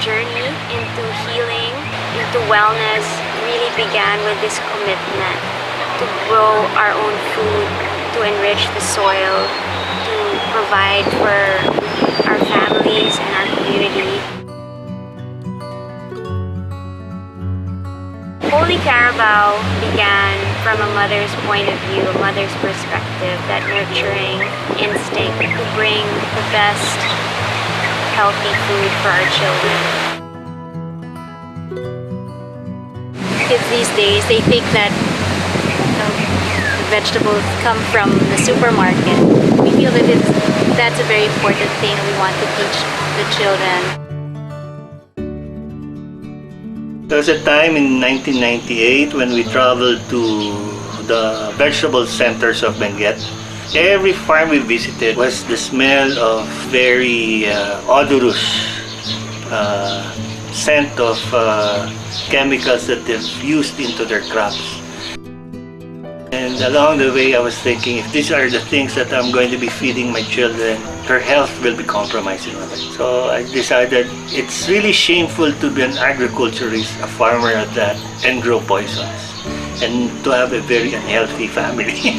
journey into healing, into wellness really began with this commitment to grow our own food, to enrich the soil, to provide for our families and our community. Holy Carabao began from a mother's point of view, a mother's perspective, that nurturing instinct to bring the best healthy food for our children. Kids these days, they think that the vegetables come from the supermarket. We feel that that's a very important thing we want to teach the children. There was a time in 1998 when we traveled to the vegetable centers of Benguet. Every farm we visited was the smell of very odorous scent of chemicals that they've used into their crops. And along the way I was thinking, if these are the things that I'm going to be feeding my children, their health will be compromised in a way. So I decided it's really shameful to be an agriculturist, a farmer at that, and grow poisons, and to have a very unhealthy family.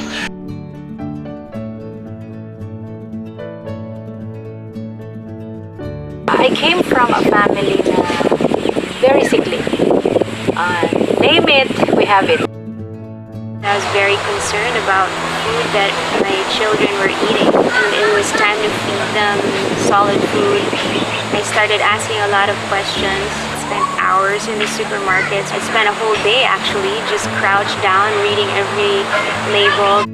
I came from a family na very sickly. Name it, we have it. I was very concerned about food that my children were eating, and it was time to feed them solid food. I started asking a lot of questions. I spent hours in the supermarkets. I spent a whole day actually just crouched down reading every label.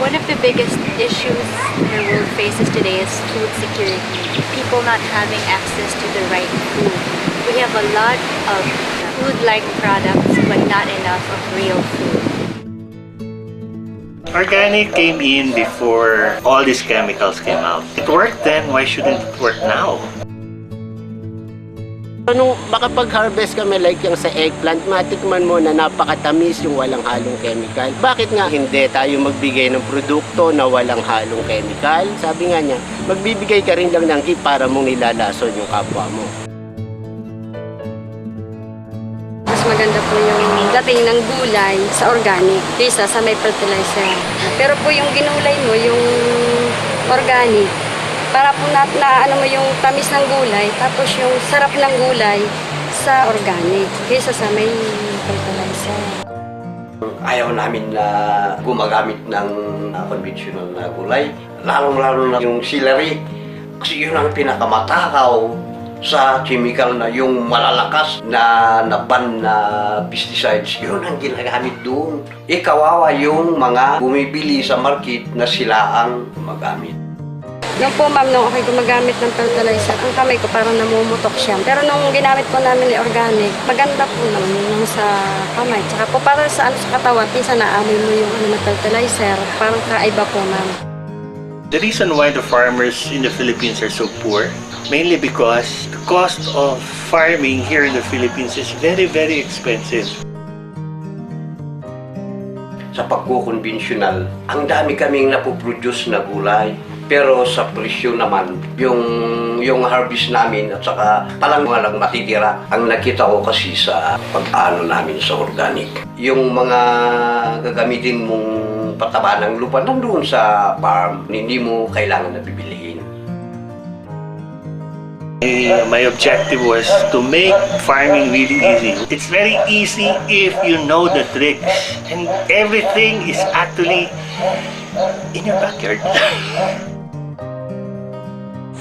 One of the biggest issues the world faces today is food security. People not having access to the right food. We have a lot of food-like products, but not enough of real food. Organic came in before all these chemicals came out. It worked then, why shouldn't it work now? Nung makapag-harvest kami like yung sa eggplant, matikman mo na napakatamis yung walang halong chemical. Bakit nga hindi tayo magbigay ng produkto na walang halong chemical? Sabi nga niya, magbibigay ka rin lang ng gift para mong nilalason yung kapwa mo. Mas maganda po yung dating ng gulay sa organic kaysa sa may fertilizer. Pero po yung ginulay mo, yung organic, para po na ano mo yung tamis ng gulay, tapos yung sarap ng gulay sa organic kaysa sa may fertilizer. Ayaw namin na gumagamit ng conventional na gulay, lalong-lalo na yung celery. Kasi yun ang pinakamatakaw sa chemical na yung malalakas na ban na pesticides. Yun ang ginagamit doon. Kawawa yung mga bumibili sa market na sila ang gumagamit. Nung po ma'am, nung ako'y gumagamit ng fertilizer, ang kamay ko parang namumutok siya. Pero nung ginamit po namin yung organic, maganda po naman yung sa kamay. Tsaka po para sa katawan, pinsan naamoy mo yung fertilizer, parang kaiba po ma'am. The reason why the farmers in the Philippines are so poor, mainly because the cost of farming here in the Philippines is very, very expensive. Sa pagkukonventional, ang dami kaming napoproduce na gulay. Pero sa presyo naman, yung harvest namin at saka palang mga lang matitira, ang nakita ko kasi sa pag-ano namin sa organic. Yung mga gagamitin mong pataba ng lupa nandoon sa farm, hindi mo kailangan na bibilihin. My objective was to make farming really easy. It's very easy if you know the tricks, and everything is actually in your backyard.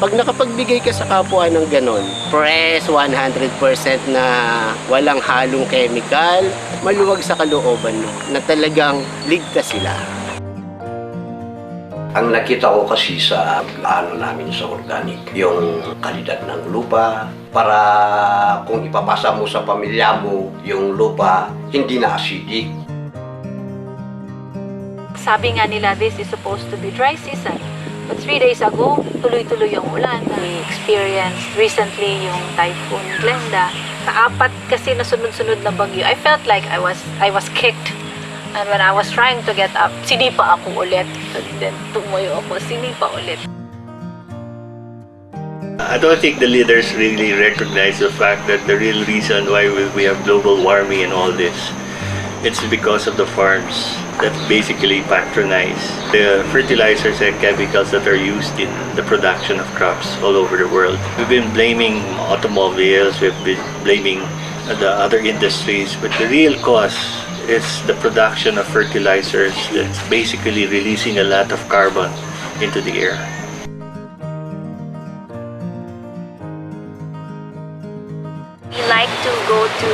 Pag nakapagbigay ka sa kapwa ng ganon, fresh 100% na walang halong chemical, maluwag sa kalooban mo na talagang ligtas sila. Ang nakita ko kasi sa ano namin sa organic, yung kalidad ng lupa, para kung ipapasa mo sa pamilya mo, yung lupa hindi na acidic. Sabi nga nila, this is supposed to be dry season. But 3 days ago, tuloy-tuloy yung ulan. We experienced recently yung Typhoon Glenda. Sa 4 kasi na sunod-sunod na bagyo, I felt like I was kicked. And when I was trying to get up, sinipa ako ulit. And then tumuyo ako, sinipa ulit. I don't think the leaders really recognize the fact that the real reason why we have global warming and all this, it's because of the farms that basically patronize the fertilizers and chemicals that are used in the production of crops all over the world. We've been blaming automobiles, we've been blaming the other industries, but the real cause is the production of fertilizers that's basically releasing a lot of carbon into the air. We like to go to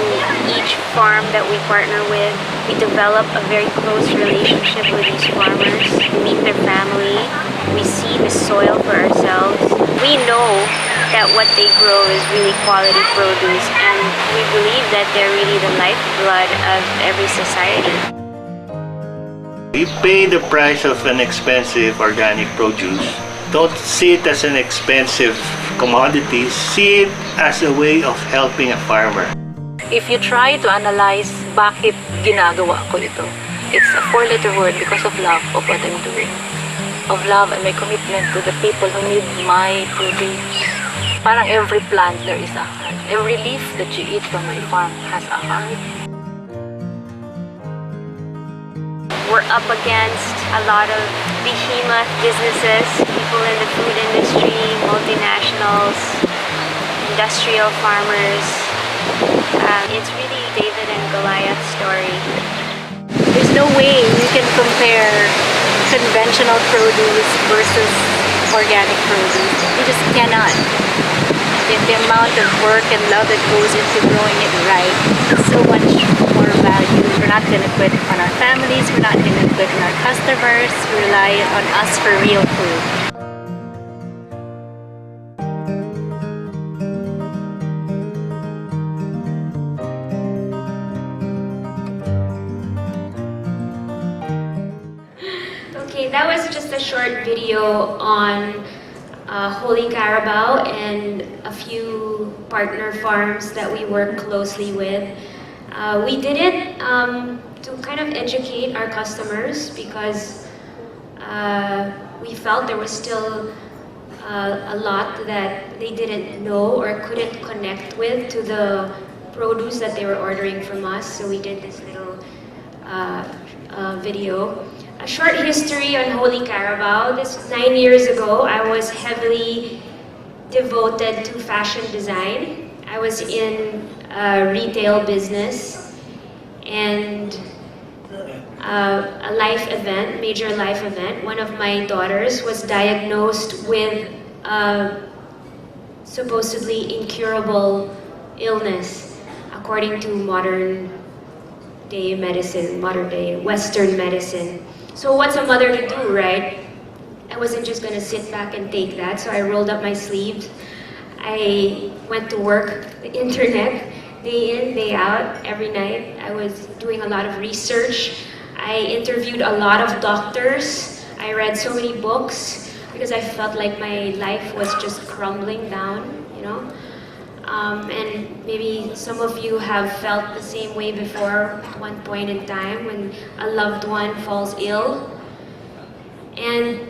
each farm that we partner with. We develop a very close relationship with these farmers. We meet their family. We see the soil for ourselves. We know that what they grow is really quality produce, and we believe that they're really the lifeblood of every society. We pay the price of an expensive organic produce. Don't see it as an expensive commodity, see it as a way of helping a farmer. If you try to analyze bakit ginagawa ko ito, it's a four-letter word because of love of what I'm doing. Of love and my commitment to the people who need my produce. Parang every plant there is a heart. Every leaf that you eat from my farm has a heart. We're up against a lot of behemoth businesses, people in the food industry, multinationals, industrial farmers. It's really David and Goliath story. There's no way you can compare conventional produce versus organic produce. You just cannot. The amount of work and love that goes into growing it right is so much more valued. We're not going to quit on our families. We're not going to quit on our customers. We rely on us for real food. Okay, that was just a short video on Holy Carabao and a few partner farms that we work closely with. We did it to kind of educate our customers because we felt there was still a lot that they didn't know or couldn't connect with to the produce that they were ordering from us. So we did this little video. A short history on Holy Carabao. This 9 years ago, I was heavily devoted to fashion design. I was in a retail business and a life event, major life event. One of my daughters was diagnosed with a supposedly incurable illness, according to modern day medicine, modern day Western medicine. So what's a mother to do, right? I wasn't just gonna sit back and take that, so I rolled up my sleeves. I went to work the internet, day in, day out, every night. I was doing a lot of research. I interviewed a lot of doctors. I read so many books because I felt like my life was just crumbling down, you know? And maybe some of you have felt the same way before at one point in time when a loved one falls ill. And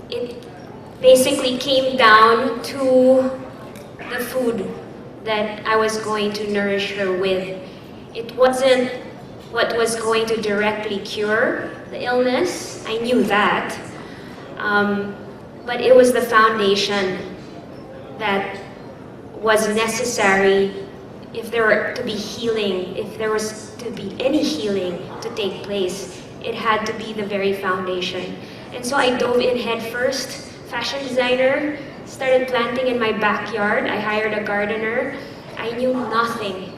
it basically came down to the food that I was going to nourish her with. It wasn't what was going to directly cure the illness. I knew that. But it was the foundation that was necessary if there were to be healing, if there was to be any healing to take place. It had to be the very foundation. And so I dove in head first, fashion designer, started planting in my backyard. I hired a gardener. I knew nothing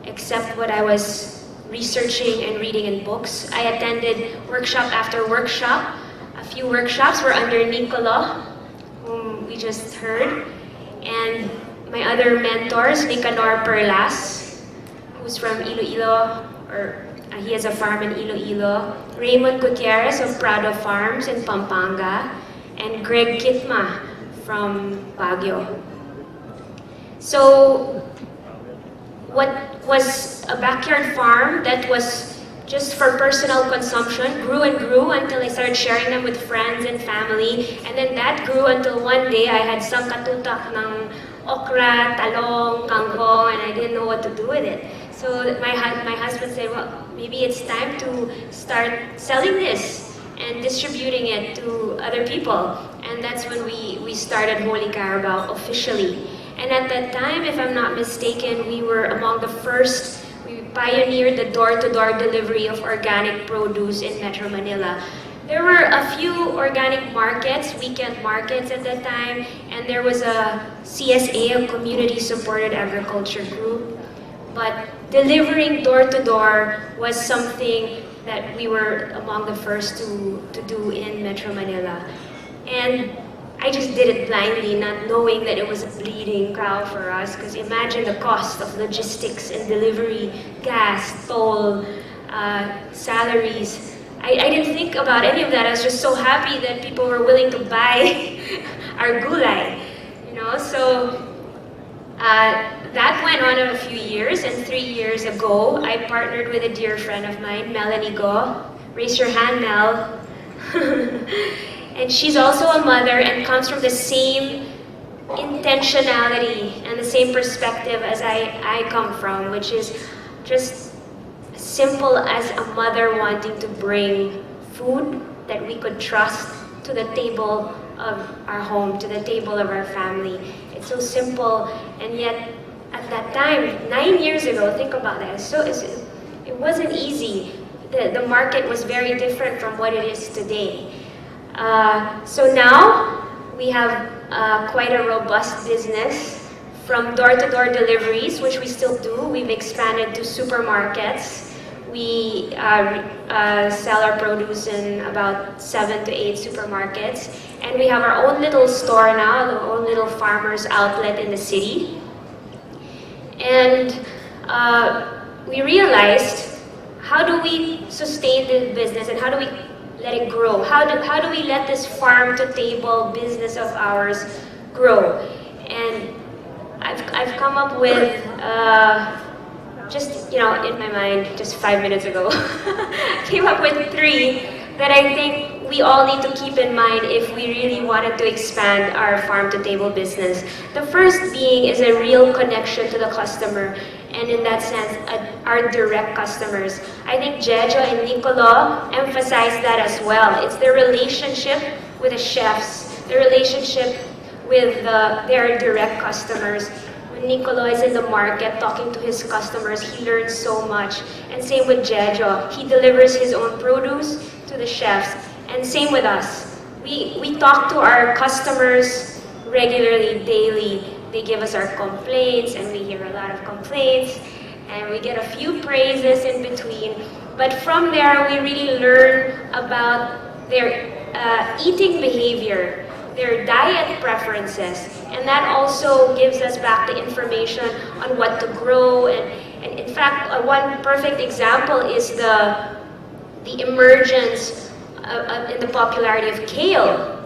except what I was researching and reading in books. I attended workshop after workshop. A few workshops were under Nicola, whom we just heard. And my other mentors, Nicanor Perlas, who's from Iloilo, or he has a farm in Iloilo, Raymond Gutierrez of Prado Farms in Pampanga, and Greg Kitma from Baguio. So what was a backyard farm that was just for personal consumption, grew and grew until I started sharing them with friends and family. And then that grew until one day I had some katutak ng okra, talong, kangkong, and I didn't know what to do with it. So my husband said, well, maybe it's time to start selling this and distributing it to other people. And that's when we started Holy Carabao officially. And at that time, if I'm not mistaken, we were among the first. We pioneered the door-to-door delivery of organic produce in Metro Manila. There were a few organic markets, weekend markets at that time, and there was a CSA, a community-supported agriculture group. But delivering door-to-door was something that we were among the first to do in Metro Manila. And I just did it blindly, not knowing that it was a bleeding cow for us, because imagine the cost of logistics and delivery, gas, toll, salaries. I didn't think about any of that. I was just so happy that people were willing to buy our gulay, so that went on a few years, and 3 years ago, I partnered with a dear friend of mine, Melanie Go. Raise your hand, Mel. And she's also a mother and comes from the same intentionality and the same perspective as I come from, which is just simple as a mother wanting to bring food that we could trust to the table of our home, to the table of our family. It's so simple, and yet at that time, 9 years ago, think about that, it wasn't easy. The market was very different from what it is today. So now we have quite a robust business, from door-to-door deliveries, which we still do. We've expanded to supermarkets. We sell our produce in about 7 to 8 supermarkets. And we have our own little store now, our own little farmer's outlet in the city. And we realized, how do we sustain this business and how do we let it grow? How do we let this farm-to-table business of ours grow? And I've come up with, just in my mind, just 5 minutes ago, came up with 3 that I think we all need to keep in mind if we really wanted to expand our farm-to-table business. The first being is a real connection to the customer, and in that sense, our direct customers. I think Jejo and Nicolo emphasized that as well. It's their relationship with the chefs, their relationship with their direct customers. When Nicolo is in the market talking to his customers, he learns so much. And same with Jejo. He delivers his own produce to the chefs. And same with us. We talk to our customers regularly, daily. They give us our complaints, and we hear a lot of complaints, and we get a few praises in between. But from there, we really learn about their eating behavior, their diet preferences, and that also gives us back the information on what to grow. And in fact, one perfect example is the emergence in the popularity of kale.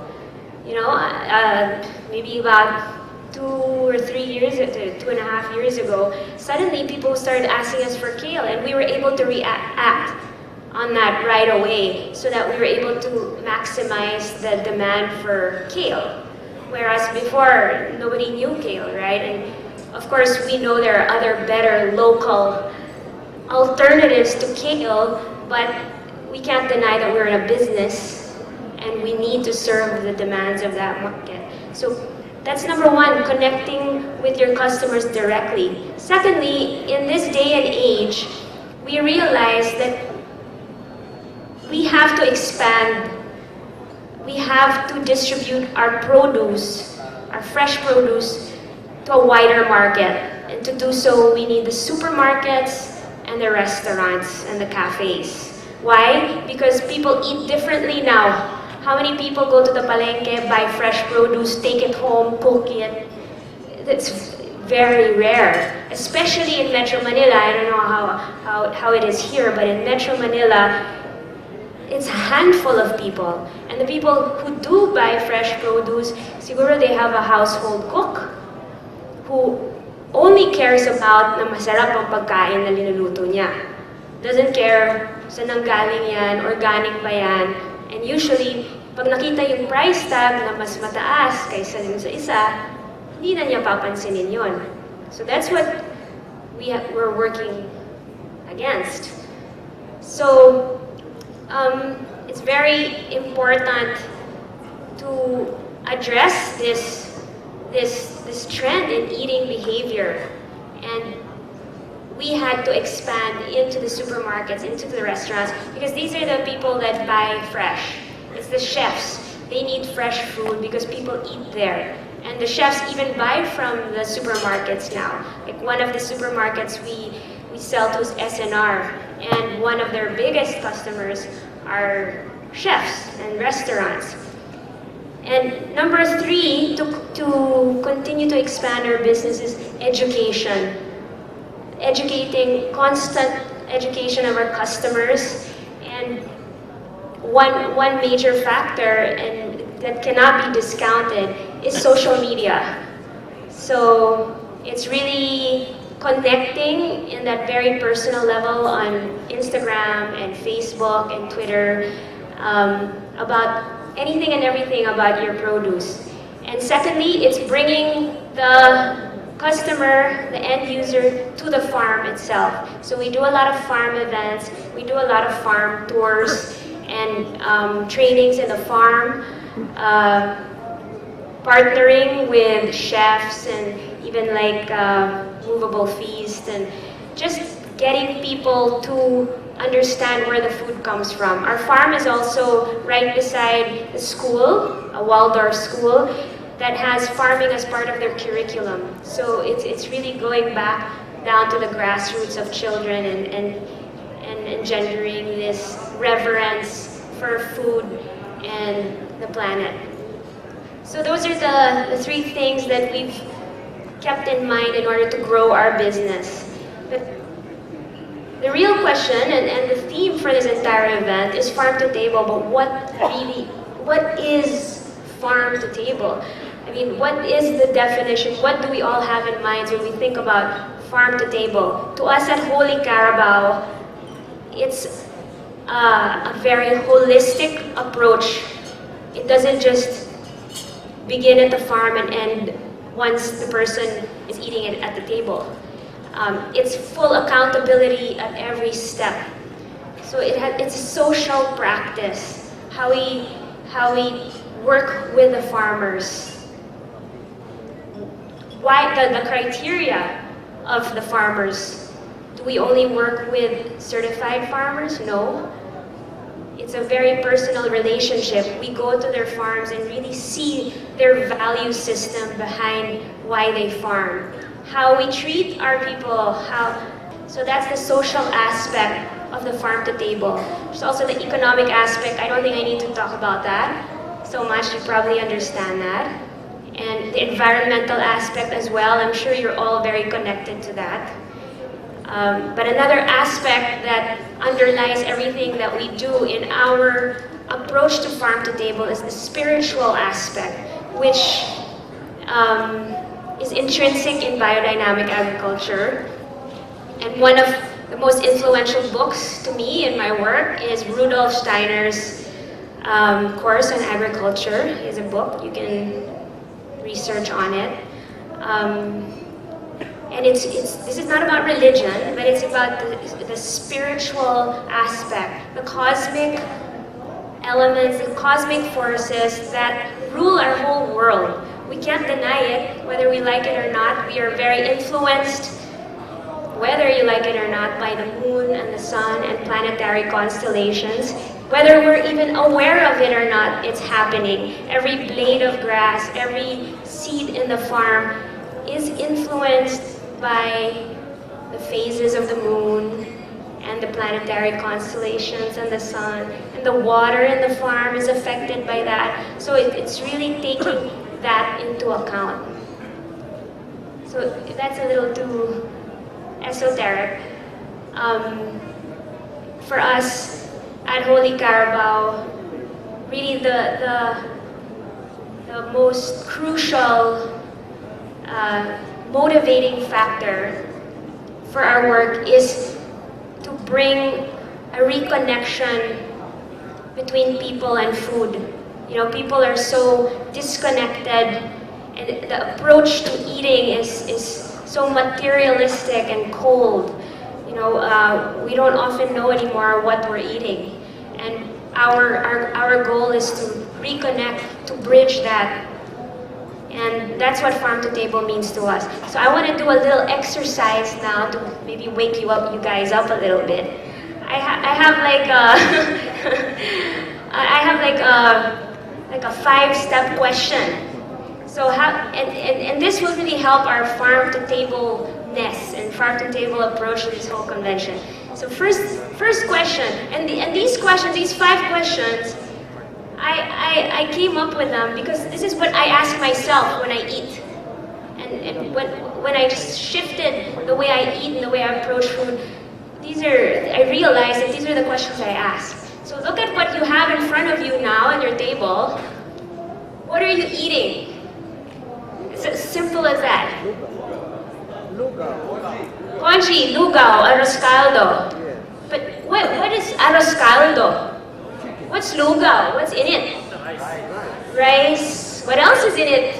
Maybe about 2 or 3 years, 2.5 years ago, suddenly people started asking us for kale, and we were able to react on that right away, so that we were able to maximize the demand for kale. Whereas before, nobody knew kale, right? And of course, we know there are other better local alternatives to kale, but we can't deny that we're in a business and we need to serve the demands of that market. So that's number 1, connecting with your customers directly. Secondly, in this day and age, we realize that we have to expand. We have to distribute our produce, our fresh produce, to a wider market. And to do so, we need the supermarkets and the restaurants and the cafes. Why? Because people eat differently now. How many people go to the palengke, buy fresh produce, take it home, cook it? It's very rare, especially in Metro Manila. I don't know how it is here, but in Metro Manila, it's a handful of people. And the people who do buy fresh produce, siguro they have a household cook who only cares about na masarap ang pagkain na linuluto niya. Doesn't care saan nanggaling yan, organic ba yan. And usually, pag nakita yung price tag na mas mataas kaysa dun sa isa, hindi na niya papansinin yon. So that's what we're working against. So it's very important to address this trend in eating behavior, and we had to expand into the supermarkets, into the restaurants, because these are the people that buy fresh. It's the chefs. They need fresh food because people eat there. And the chefs even buy from the supermarkets now. Like one of the supermarkets we sell to is SNR, and one of their biggest customers are chefs and restaurants. And number 3, to continue to expand our business is education. Constant education of our customers. And one major factor, and that cannot be discounted, is social media. So it's really connecting in that very personal level on Instagram and Facebook and Twitter about anything and everything about your produce. And secondly, it's bringing the customer, the end user, to the farm itself. So we do a lot of farm events, we do a lot of farm tours and trainings in the farm, partnering with chefs and even like movable feast, and just getting people to understand where the food comes from. Our farm is also right beside the school, a Waldorf school, that has farming as part of their curriculum. So it's really going back down to the grassroots of children and engendering this reverence for food and the planet. So those are the 3 things that we've kept in mind in order to grow our business. But the real question and the theme for this entire event is farm to table, but what is farm to table? I mean, what is the definition? What do we all have in mind when we think about farm to table? To us at Holy Carabao, it's a very holistic approach. It doesn't just begin at the farm and end once the person is eating it at the table. It's full accountability at every step. So it's a social practice, how we work with the farmers. Why the criteria of the farmers? Do we only work with certified farmers? No. It's a very personal relationship. We go to their farms and really see their value system behind why they farm. How we treat our people, so that's the social aspect of the farm to table. There's also the economic aspect. I don't think I need to talk about that so much. You probably understand that. And the environmental aspect as well. I'm sure you're all very connected to that. But another aspect that underlies everything that we do in our approach to farm to table is the spiritual aspect, which is intrinsic in biodynamic agriculture. And one of the most influential books to me in my work is Rudolf Steiner's course on agriculture. Is a book, you can research on it. And this is not about religion, but it's about the spiritual aspect, the cosmic elements, the cosmic forces that rule our whole world. We can't deny it, whether we like it or not. We are very influenced, whether you like it or not, by the moon and the sun and planetary constellations. Whether we're even aware of it or not, it's happening. Every blade of grass, every seed in the farm is influenced by the phases of the moon and the planetary constellations and the sun. And the water in the farm is affected by that. So it's really taking that into account. So that's a little too esoteric. For us at Holy Carabao, really the most crucial motivating factor for our work is to bring a reconnection between people and food. You know, people are so disconnected, and the approach to eating is so materialistic and cold. You know, we don't often know anymore what we're eating, and our goal is to reconnect, to bridge that, and that's what farm to table means to us. So I want to do a little exercise now to maybe wake you guys up a little bit. I have like a 5-step question. So and this will really help our farm to table-ness and farm to table approach to this whole convention. So first question, and these questions, these 5 questions, I came up with them because this is what I ask myself when I eat. And when I just shifted the way I eat and the way I approach food, I realized that these are the questions I ask. So look at what you have in front of you now on your table. What are you eating? It's as simple as that. Conchi, lugaw, arroz caldo. But what is arroz caldo? What's lugaw? What's in it? Rice. What else is in it?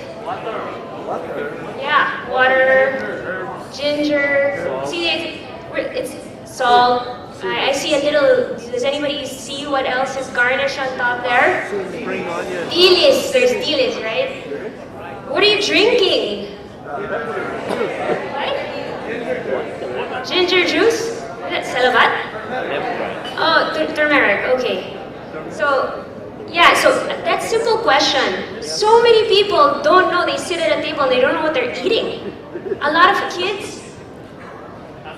Yeah, water, ginger. See, it's salt. I see a little. Does anybody see what else is garnished on top there? Spring onion. Dilis. There's dilis, right? What are you drinking? What? Ginger juice? Is that salabat? Oh, turmeric. Okay. So, yeah. So that simple question. So many people don't know. They sit at a table and they don't know what they're eating. A lot of kids.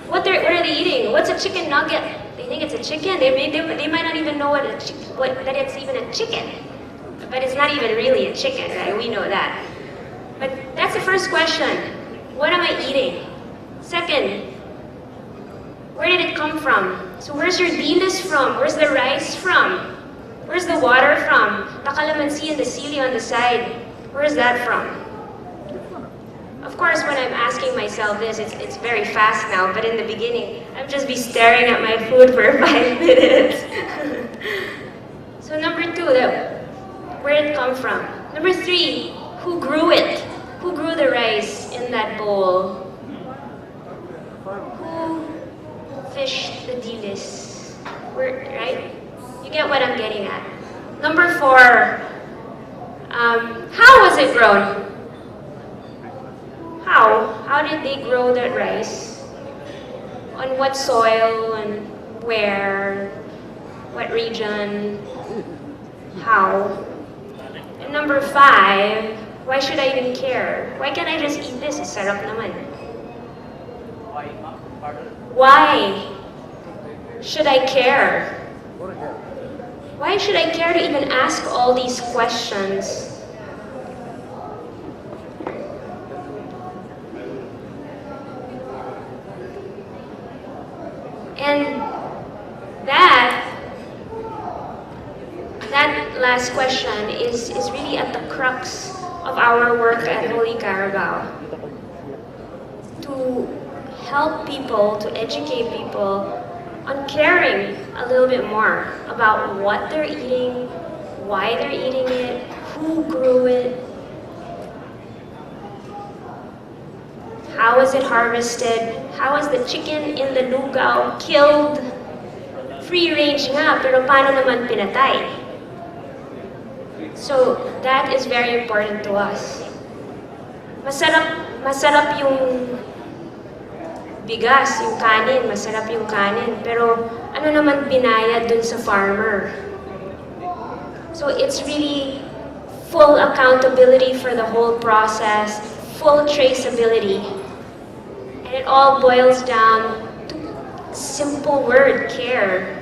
What are they eating? What's a chicken nugget? They think it's a chicken. They might not even know that it's even a chicken. But it's not even really a chicken, right? We know that. But that's the first question. What am I eating? Second, where did it come from? So where's your dilis from? Where's the rice from? Where's the water from? The calamansi and the sili on the side. Where's that from? Of course, when I'm asking myself this, it's very fast now, but in the beginning, I'd just be staring at my food for 5 minutes. So number 2, where did it come from? Number 3, who grew it? Who grew the rice in that bowl? Who fished the dilis? Right? You get what I'm getting at. Number 4, how was it grown? How did they grow that rice? On what soil and where? What region? How? And number 5, why should I even care? Why can't I just eat this? It's sarap naman. Why should I care? Why should I care to even ask all these questions? And that last question is really at the crux of our work at Holy Carabao. To help people, to educate people on caring a little bit more about what they're eating, why they're eating it, who grew it, how was it harvested, how was the chicken in the lugaw killed? Free range nga, pero paano naman pinatay? So that is very important to us. Masarap yung bigas, yung kanin, masarap yung kanin, pero ano naman binayad dun sa farmer? So it's really full accountability for the whole process, full traceability. And it all boils down to a simple word, care.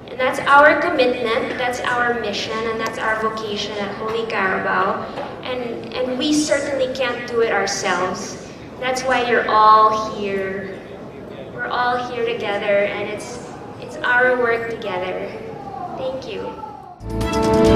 And that's our commitment, that's our mission, and that's our vocation at Holy Carabao. And we certainly can't do it ourselves. That's why you're all here. We're all here together, and it's our work together. Thank you.